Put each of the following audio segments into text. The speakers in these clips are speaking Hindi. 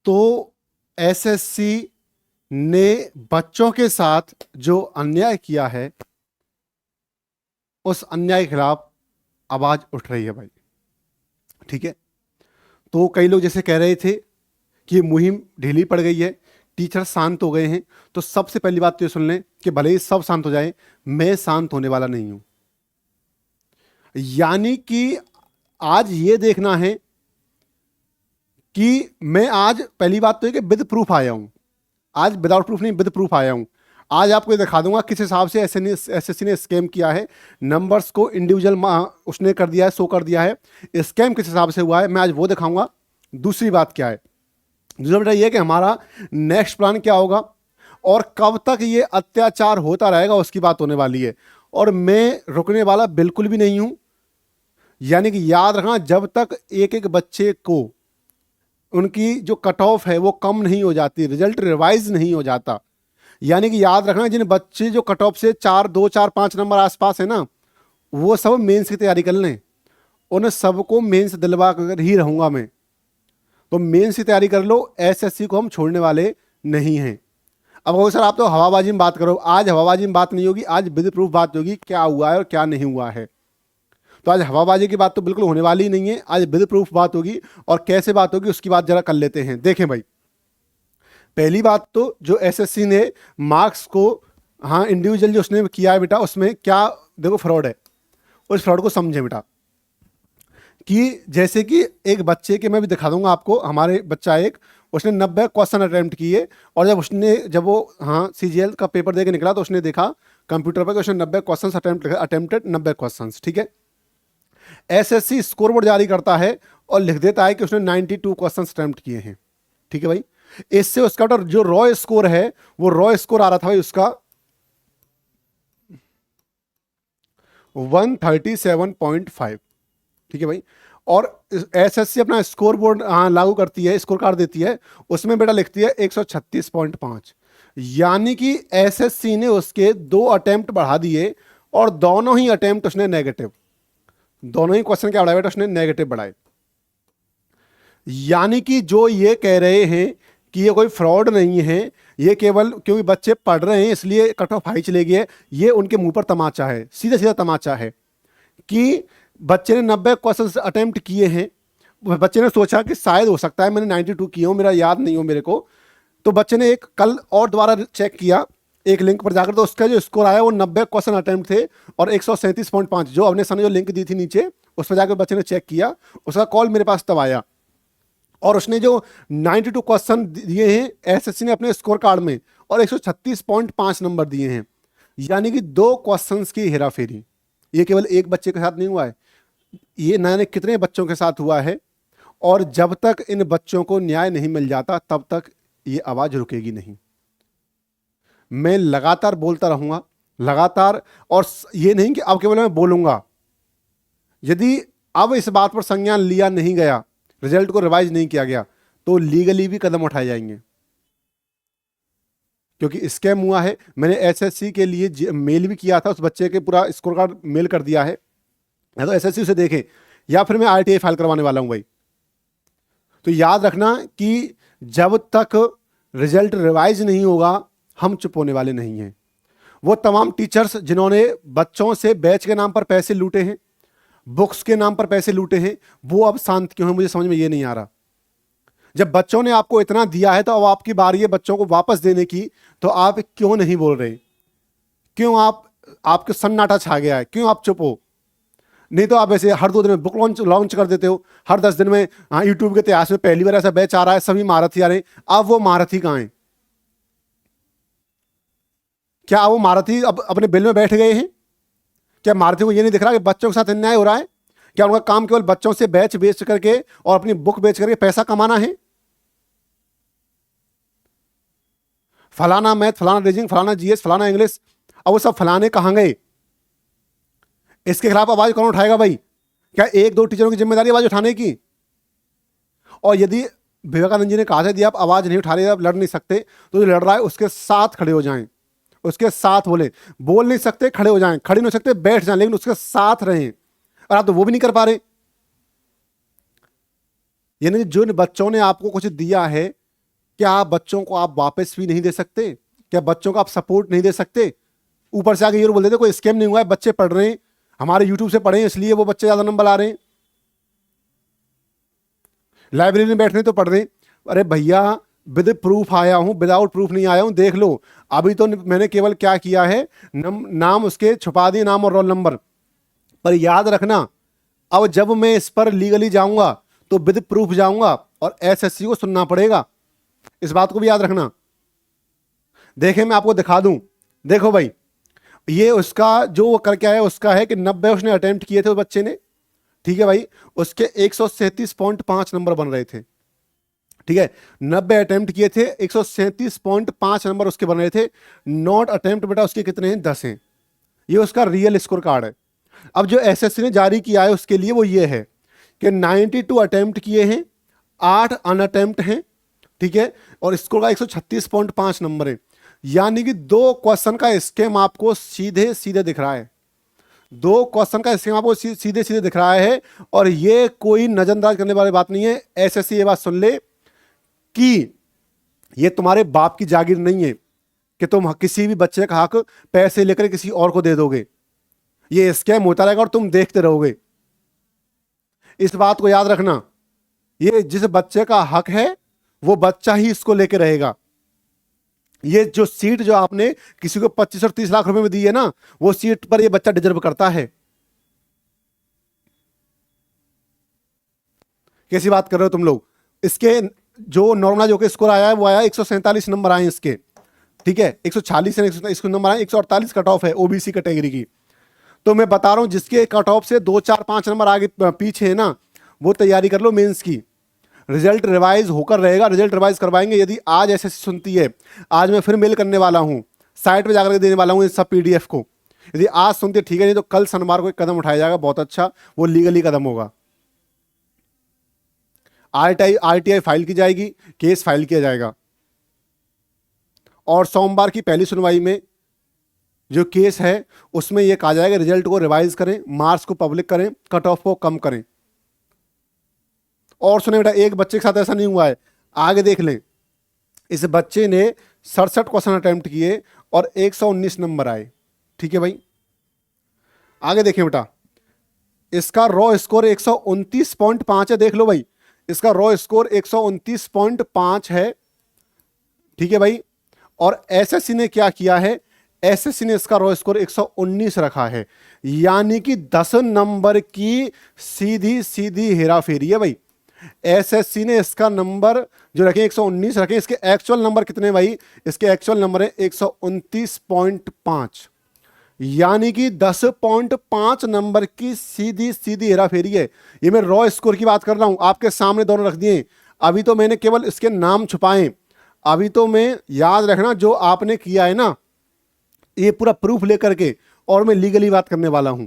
तो एसएससी ने बच्चों के साथ जो अन्याय किया है उस अन्याय के खिलाफ आवाज उठ रही है भाई। ठीक है, तो कई लोग जैसे कह रहे थे कि मुहिम ढीली पड़ गई है, टीचर शांत हो गए हैं, तो सबसे पहली बात तो ये सुन लें कि भले ही सब शांत हो जाए, मैं शांत होने वाला नहीं हूं। यानी कि आज ये देखना है कि मैं आज पहली बात तो है कि विद प्रूफ आया हूं, आज विदाउट प्रूफ नहीं विद प्रूफ आया हूं। आज आपको ये दिखा दूंगा किस हिसाब से एसएससी ने स्कैम किया है, नंबर्स को इंडिविजुअल उसने कर दिया है, शो कर दिया है, स्कैम किस हिसाब से हुआ है मैं आज वो दिखाऊंगा। दूसरी बात क्या है, दूसरा बेटा ये कि हमारा नेक्स्ट प्लान क्या होगा और कब तक ये अत्याचार होता रहेगा उसकी बात होने वाली है, और मैं रुकने वाला बिल्कुल भी नहीं हूं। यानी कि याद रखना, जब तक एक एक बच्चे को उनकी जो कट ऑफ है वो कम नहीं हो जाती, रिजल्ट रिवाइज नहीं हो जाता, यानी कि याद रखना जिन बच्चे जो कट ऑफ से 4, 2, 4, 5 नंबर आसपास है ना, वो सब मेंस की तैयारी कर लें। उन सबको मेंस दिलवा कर ही रहूंगा मैं, तो मेंस की तैयारी कर लो, एसएससी को हम छोड़ने वाले नहीं हैं। अब वो सर आप तो हवाबाजी में बात करो, आज हवाबाजी में बात नहीं होगी, आज विद प्रूफ बात होगी क्या हुआ है और क्या नहीं हुआ है। तो आज हवाबाजी की बात तो बिल्कुल होने वाली ही नहीं है, आज विद प्रूफ बात होगी, और कैसे बात होगी उसकी बात जरा कर लेते हैं। देखें भाई, पहली बात तो जो एसएससी ने मार्क्स को हाँ इंडिविजुअल जो उसने किया है बेटा, उसमें क्या देखो फ्रॉड है, उस फ्रॉड को समझे बेटा। कि जैसे कि एक बच्चे के मैं भी दिखा दूंगा आपको, हमारे बच्चा एक उसने 90 क्वेश्चन अटेम्प्ट किए, और जब वो हाँ सीजीएल का पेपर दे के निकला तो उसने देखा कंप्यूटर पर कि उसने 90 क्वेश्चन अटेम्प्टेड 90 क्वेश्चन। ठीक है, एसएससी स्कोर बोर्ड जारी करता है और लिख देता है कि उसने 92 क्वेश्चन अटेम्प्ट किए हैं। ठीक है भाई, इससे उसका जो रॉ स्कोर है वो रॉ स्कोर आ रहा था भाई उसका 137.5। ठीक है भाई, और एसएससी अपना स्कोर बोर्ड लागू करती है, स्कोर कार्ड देती है, उसमें बेटा लिखती है 136.5। यानी कि एसएससी ने उसके 2 अटेम्प्ट बढ़ा दिए, और दोनों ही अटेम्प्ट उसने नेगेटिव, दोनों ही क्वेश्चन क्या बढ़ाए बेटा उसने नेगेटिव बढ़ाए। यानी कि जो ये कह रहे हैं कि ये कोई फ्रॉड नहीं है, ये केवल क्योंकि बच्चे पढ़ रहे हैं इसलिए कट ऑफ हाई चले गई है, ये उनके मुंह पर तमाचा है, सीधा सीधा तमाचा है। कि बच्चे ने 90 क्वेश्चन अटेम्प्ट किए हैं, बच्चे ने सोचा कि शायद हो सकता है मैंने 92 किए हो, मेरा याद नहीं हो मेरे को, तो बच्चे ने एक कल और दोबारा चेक किया एक लिंक पर जाकर, तो उसका जो स्कोर आया वो 90 क्वेश्चन अटेम्प्ट थे और 137.5, जो अपने सामने जो लिंक दी थी नीचे उस पर जाकर बच्चे ने चेक किया, उसका कॉल मेरे पास तब आया, और उसने जो 92 क्वेश्चन दिए हैं एसएससी ने अपने स्कोर कार्ड में, और 136.5 नंबर दिए हैं। यानी कि 2 क्वेश्चंस की हेराफेरी, ये केवल एक बच्चे के साथ नहीं हुआ है, ये न जाने कितने बच्चों के साथ हुआ है, और जब तक इन बच्चों को न्याय नहीं मिल जाता तब तक ये आवाज रुकेगी नहीं। मैं लगातार बोलता रहूंगा, लगातार, और ये नहीं कि अब केवल मैं बोलूंगा, यदि अब इस बात पर संज्ञान लिया नहीं गया, रिजल्ट को रिवाइज नहीं किया गया, तो लीगली भी कदम उठाए जाएंगे, क्योंकि स्कैम हुआ है। मैंने एसएससी के लिए मेल भी किया था, उस बच्चे के पूरा स्कोर कार्ड मेल कर दिया है, या तो एसएससी उसे देखे या फिर मैं आरटीआई फाइल करवाने वाला हूं भाई। तो याद रखना कि जब तक रिजल्ट रिवाइज नहीं होगा हम चुप होने वाले नहीं हैं। वो तमाम टीचर्स जिन्होंने बच्चों से बैच के नाम पर पैसे लूटे हैं, बुक्स के नाम पर पैसे लूटे हैं, वो अब शांत क्यों है मुझे समझ में ये नहीं आ रहा। जब बच्चों ने आपको इतना दिया है तो अब आपकी बारी है बच्चों को वापस देने की, तो आप क्यों नहीं बोल रहे? क्यों आपके सन्नाटा छा गया है? क्यों आप चुप हो? नहीं तो आप ऐसे हर 2 दिन में बुक लॉन्च कर देते हो, हर 10 दिन में यूट्यूब के इतिहास में पहली बार ऐसा बैच आ रहा है, सभी महारथी आ रहे हैं। अब वो महारथी कहां हैं? क्या वो महारथी अब अपने बिल में बैठ गए हैं? क्या महारथी को ये नहीं दिख रहा कि बच्चों के साथ अन्याय हो रहा है? क्या उनका काम केवल बच्चों से बैच बेच करके और अपनी बुक बेच करके पैसा कमाना है? फलाना मैथ, फलाना रीजनिंग, फलाना जीएस, फलाना इंग्लिश, अब वो सब फलाने कहां गए? इसके खिलाफ आवाज कौन उठाएगा भाई? क्या 1-2 टीचरों की जिम्मेदारी आवाज उठाने की? और यदि विवेकानंद जी ने कहा था यदि आप आवाज नहीं उठा रहे, आप लड़ नहीं सकते, तो जो लड़ रहा है उसके साथ खड़े हो जाएं, उसके साथ बोल नहीं सकते खड़े हो जाएं, खड़े नहीं हो सकते बैठ जाएं, लेकिन उसके साथ रहें। और आप तो वो भी नहीं कर पा रहे। यानी जो बच्चों ने आपको कुछ दिया है, क्या आप बच्चों को आप वापस भी नहीं दे सकते? क्या बच्चों को आप सपोर्ट नहीं दे सकते? ऊपर से आके ये बोल देते कोई स्कैम नहीं हुआ है, बच्चे पढ़ रहे हैं, हमारे यूट्यूब से पढ़े हैं इसलिए वो बच्चे ज्यादा नंबर ला रहे हैं, लाइब्रेरी में बैठ रहे हैं तो पढ़ रहे हैं। अरे भैया, विद प्रूफ आया हूं, विदाउट प्रूफ नहीं आया हूं, देख लो। अभी तो मैंने केवल क्या किया है, नाम उसके छुपा दिए, नाम और रोल नंबर। पर याद रखना, अब जब मैं इस पर लीगली जाऊंगा तो विद प्रूफ जाऊंगा और एसएससी को सुनना पड़ेगा। इस बात को भी याद रखना। देखें, मैं आपको दिखा दूं, देखो भाई, ये उसका जो वो करके आया उसका है कि 90 उसने अटेम्प्ट किए थे उस बच्चे ने, ठीक है भाई, उसके 137.5 नंबर बन रहे थे, ठीक है, 90 अटेम्प्ट किए थे, 137.5 नंबर उसके बन रहे थे। नॉट अटेम्प्ट बेटा उसके कितने हैं, 10 हैं। ये उसका रियल स्कोर कार्ड है। अब जो एसएससी ने जारी किया है उसके लिए वो ये है कि 92 अटेम्प्ट किए हैं, 8 अनअटेम्प्ट हैं, ठीक है, और स्कोर का 136.5 नंबर है। यानी कि 2 क्वेश्चन का स्कैम आपको सीधे सीधे दिख रहा है, 2 क्वेश्चन का स्कैम आपको सीधे सीधे दिख रहा है। और ये कोई नजरअंदाज करने वाली बात नहीं है। एसएससी ये बात सुन ले कि ये तुम्हारे बाप की जागीर नहीं है कि तुम किसी भी बच्चे का हक पैसे लेकर किसी और को दे दोगे। ये स्कैम होता रहेगा और तुम देखते रहोगे। इस बात को याद रखना, ये जिस बच्चे का हक है वो बच्चा ही इसको लेके रहेगा। ये जो सीट जो आपने किसी को 25 और 30 लाख रुपए में दी है ना, वो सीट पर ये बच्चा डिजर्व करता है। कैसी बात कर रहे हो तुम लोग? इसके जो नॉर्मलाइज होकर स्कोर आया है वो आया 147 नंबर आए इसके, ठीक है, 146 इसको नंबर आए, 148 कट ऑफ है ओबीसी कैटेगरी की। तो मैं बता रहा हूं जिसके कट ऑफ से 2 4 5 नंबर आगे पीछे है ना, वो तैयारी कर लो मेंस की। रिजल्ट रिवाइज होकर रहेगा, रिजल्ट रिवाइज करवाएंगे। यदि आज एसएससी सुनती है, आज मैं फिर मेल करने वाला हूं, साइट पे जाकर देने वाला हूं इस सब पीडीएफ को। यदि आज सुनती है ठीक है, नहीं तो कल शनिवार को एक कदम उठाया जाएगा, बहुत अच्छा, वो लीगली कदम होगा। आरटीआई फाइल की जाएगी, केस फाइल किया जाएगा, और सोमवार की पहली सुनवाई में जो केस है उसमें यह कहा जाएगा रिजल्ट को रिवाइज करें, मार्क्स को पब्लिक करें, कट ऑफ को कम करें। और सुने बेटा, एक बच्चे के साथ ऐसा नहीं हुआ है, आगे देख लें। इस बच्चे ने 67 क्वेश्चन अटेम्प्ट किए और 119 नंबर आए, ठीक है भाई। आगे देखें बेटा, इसका रॉ स्कोर 129.5 है, देख लो भाई, इसका रॉ स्कोर 129.5 है, ठीक है भाई। और एसएससी ने क्या किया है, एसएससी ने इसका रॉ स्कोर 119 रखा है, यानी कि 10 नंबर की सीधी सीधी हेराफेरी है भाई। एसएससी ने इसका नंबर जो रखे 119 रखे, इसके एक्चुअल नंबर कितने भाई, इसके एक्चुअल नंबर है 129.5, यानी कि 10.5 नंबर की सीधी सीधी हेराफेरी है। ये मैं रॉ स्कोर की बात कर रहा हूं, आपके सामने दोनों रख दिए। अभी तो मैंने केवल इसके नाम छुपाए, अभी तो मैं, याद रखना, जो आपने किया है ना, ये पूरा प्रूफ लेकर के और मैं लीगली बात करने वाला हूं।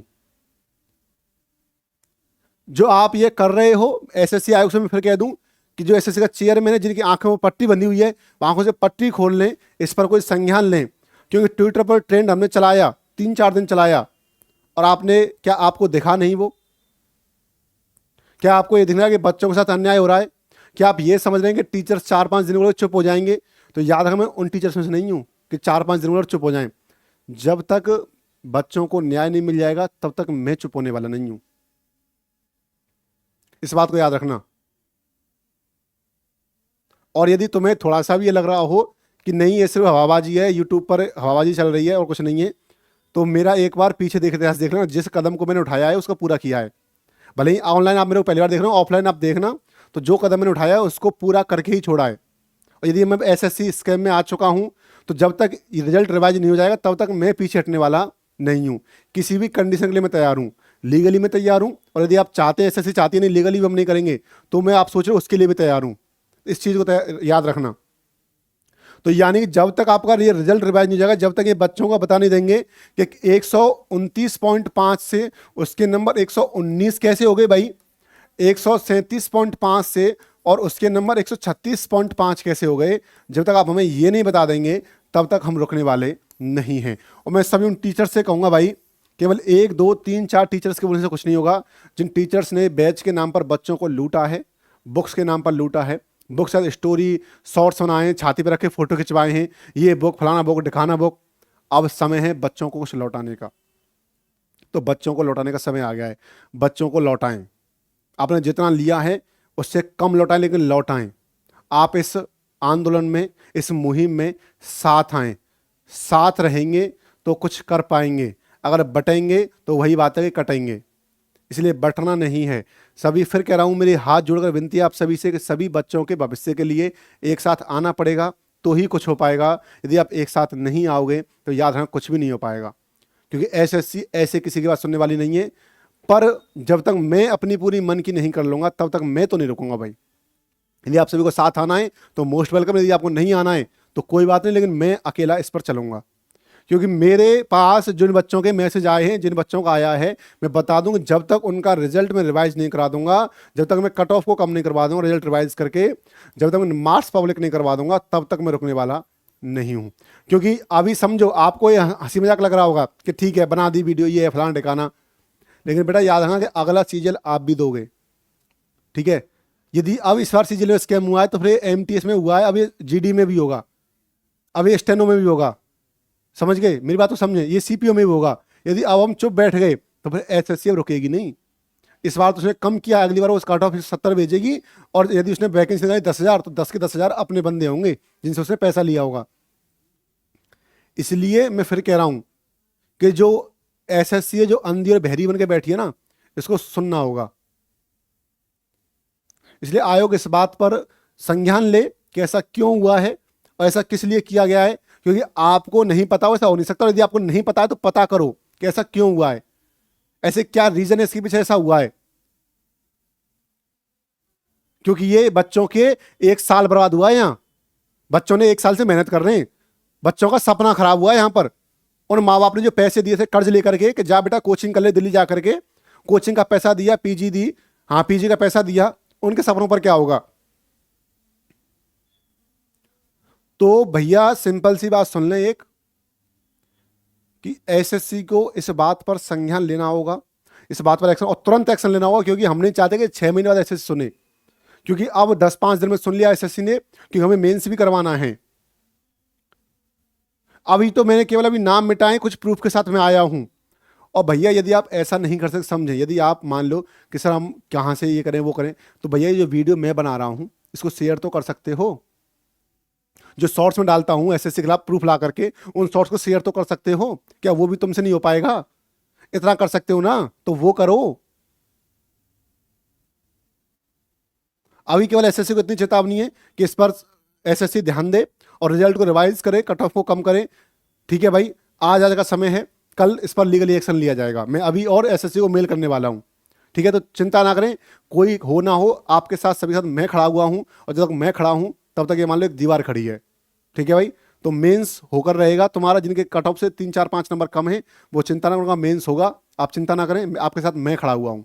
जो आप ये कर रहे हो, एसएससी आयोग से मैं फिर कह दूं कि जो एसएससी का चेयरमैन है, जिनकी आंखों में पट्टी बंधी हुई है, आंखों से पट्टी खोल लें, इस पर कोई संज्ञान लें। क्योंकि ट्विटर पर ट्रेंड हमने चलाया, 3-4 दिन चलाया, और आपने, क्या आपको दिखा नहीं वो? क्या आपको ये दिख रहा है कि बच्चों के साथ अन्याय हो रहा है? क्या आप ये समझ रहे हैं कि टीचर्स 4-5 दिन में चुप हो जाएंगे? तो याद रखना, मैं उन टीचर्स में से नहीं हूं कि 4-5 दिन में चुप हो जाएं। जब तक बच्चों को न्याय नहीं मिल जाएगा तब तक मैं चुप होने वाला नहीं हूं। इस बात को याद रखना। और यदि तुम्हें थोड़ा सा भी ये लग रहा हो कि नहीं ये सिर्फ हवाबाजी है, यूट्यूब पर हवाबाजी चल रही है और कुछ नहीं है, तो मेरा एक बार पीछे देख इतिहास देख लेना। जिस कदम को मैंने उठाया है उसको पूरा किया है। भले ही ऑनलाइन आप मेरे को पहली बार देख रहे हो, ऑफलाइन आप देखना, तो जो कदम मैंने उठाया है उसको पूरा करके ही छोड़ा है। और यदि मैं एसएससी स्कैम में आ चुका हूं तो जब तक रिजल्ट रिवाइज नहीं हो जाएगा तब तक मैं पीछे हटने वाला नहीं हूं। किसी भी कंडीशन के लिए मैं तैयार हूं, लीगली मैं तैयार हूं। और यदि आप चाहते हैं, एसएससी चाहती है नहीं लीगली भी हम नहीं करेंगे, तो मैं, आप सोच रहे हो, उसके लिए भी तैयार हूं। इस चीज़ को याद रखना। तो यानी कि जब तक आपका ये रिजल्ट रिवाइज नहीं हो जाएगा, जब तक ये बच्चों को बता नहीं देंगे कि 129.5 से उसके नंबर 119 कैसे हो गए भाई, 137.5 से और उसके नंबर 136.5 कैसे हो गए, जब तक आप हमें ये नहीं बता देंगे तब तक हम रुकने वाले नहीं हैं। और मैं सभी उन टीचर्स से कहूँगा भाई, केवल 1 2 3 4 टीचर्स के बोलने से कुछ नहीं होगा। जिन टीचर्स ने बैच के नाम पर बच्चों को लूटा है, बुक्स के नाम पर लूटा है, बुक शायद स्टोरी शॉर्ट्स बनाए हैं, छाती पे रख के फोटो खिंचवाए हैं, ये बुक फलाना बुक ढिकाना बुक। अब समय है बच्चों को कुछ लौटाने का, तो बच्चों को लौटाने का समय आ गया है। बच्चों को लौटाएं, आपने जितना लिया है उससे कम लौटाएं, लेकिन लौटाएं। आप इस आंदोलन में, इस मुहिम में साथ आएं, साथ रहेंगे तो कुछ कर पाएंगे। अगर बटेंगे तो वही बात है कि कटेंगे, इसलिए बटना नहीं है। सभी फिर कह रहा हूं, मेरी हाथ जोड़कर विनती है आप सभी से कि सभी बच्चों के भविष्य के लिए एक साथ आना पड़ेगा, तो ही कुछ हो पाएगा। यदि आप एक साथ नहीं आओगे तो याद रखना कुछ भी नहीं हो पाएगा, क्योंकि एसएससी ऐसे किसी की बात सुनने वाली नहीं है। पर जब तक मैं अपनी पूरी मन की नहीं कर लूँगा तब तक मैं तो नहीं रुकूंगा भाई। यदि आप सभी को साथ आना है तो मोस्ट वेलकम, यदि आपको नहीं आना है तो कोई बात नहीं, लेकिन मैं अकेला इस पर चलूंगा। क्योंकि मेरे पास जिन बच्चों के मैसेज आए हैं, जिन बच्चों का आया है, मैं बता दूं कि जब तक उनका रिजल्ट मैं रिवाइज नहीं करा दूंगा, जब तक मैं कट ऑफ को कम नहीं करवा दूंगा रिजल्ट रिवाइज करके, जब तक मैं मार्क्स पब्लिक नहीं करवा दूंगा, तब तक मैं रुकने वाला नहीं हूं। क्योंकि अभी समझो आपको ये हंसी मजाक लग रहा होगा कि ठीक है बना दी वीडियो, ये है फलाना ठिकाना, लेकिन बेटा याद रखना कि अगला सीजल आप भी दोगे, ठीक है। यदि अब इस बार सीजल में स्कैम हुआ है तो फिर एमटीएस में हुआ है, अब ये जीडी में भी होगा, अब ये स्टेनो में भी होगा। समझ गए मेरी बात? तो समझे, ये सीपीओ में भी होगा। यदि अब हम चुप बैठ गए तो फिर एसएससी अब रुकेगी नहीं। इस बार तो उसने कम किया, अगली बार वो कट ऑफ 70 भेजेगी, और यदि उसने वैकेंसी लगाई 10,000 तो 10 के 10,000 अपने बंदे होंगे जिनसे उसने पैसा लिया होगा। इसलिए मैं फिर कह रहा हूं कि जो एसएससी है, जो अंधी और बहरी बन के बैठी है ना, इसको सुनना होगा। इसलिए आयोग इस बात पर संज्ञान ले कि ऐसा क्यों हुआ है और ऐसा किस लिए किया गया है। क्योंकि आपको नहीं पता हो ऐसा हो नहीं सकता, और यदि आपको नहीं पता है तो पता करो कि ऐसा क्यों हुआ है, ऐसे क्या रीजन है इसके पीछे ऐसा हुआ है। क्योंकि ये बच्चों के 1 साल बर्बाद हुआ है। यहां बच्चों ने 1 साल से मेहनत कर रहे हैं, बच्चों का सपना खराब हुआ है। यहां पर उन माँ बाप ने जो पैसे दिए थे कर्ज लेकर के कि जा बेटा कोचिंग कर ले, दिल्ली जा करके कोचिंग का पैसा दिया, पीजी दी, हाँ पीजी का पैसा दिया, उनके सपनों पर क्या होगा। तो भैया सिंपल सी बात सुन लें एक, कि एसएससी को इस बात पर संज्ञान लेना होगा, इस बात पर एक्शन, और तुरंत एक्शन लेना होगा। क्योंकि हम नहीं चाहते कि 6 महीने बाद एसएससी सुने, क्योंकि अब 10-5 दिन में सुन लिया एसएससी ने कि हमें मेंस भी करवाना है। अभी तो मैंने केवल अभी नाम मिटाए, कुछ प्रूफ के साथ मैं आया हूं। और भैया यदि आप ऐसा नहीं कर सकते, समझें, यदि आप मान लो कि सर हम कहाँ से ये करें वो करें, तो भैया ये जो वीडियो मैं बना रहा हूं इसको शेयर तो कर सकते हो। जो शॉर्ट्स में डालता हूं एसएससी के खिलाफ प्रूफ ला करके, उन शॉर्ट्स को शेयर तो कर सकते हो। क्या वो भी तुमसे नहीं हो पाएगा? इतना कर सकते हो ना, तो वो करो। अभी केवल एसएससी को इतनी चेतावनी है कि इस पर एसएससी ध्यान दे और रिजल्ट को रिवाइज करे, कट ऑफ को कम करे। ठीक है भाई, आज का समय है, कल इस पर लीगली एक्शन लिया जाएगा। मैं अभी और एसएससी को मेल करने वाला हूं, ठीक है। तो चिंता ना करें, कोई हो ना हो, आपके साथ सभी साथ मैं खड़ा हुआ हूं, और जब तक मैं खड़ा हूं तब तक ये मान लो एक दीवार खड़ी है। ठीक है भाई, तो मेंस होकर रहेगा तुम्हारा। जिनके कट ऑफ से 3-4-5 नंबर कम है वो चिंता ना करूंगा, मेंस होगा, आप चिंता ना करें, आपके साथ मैं खड़ा हुआ हूं।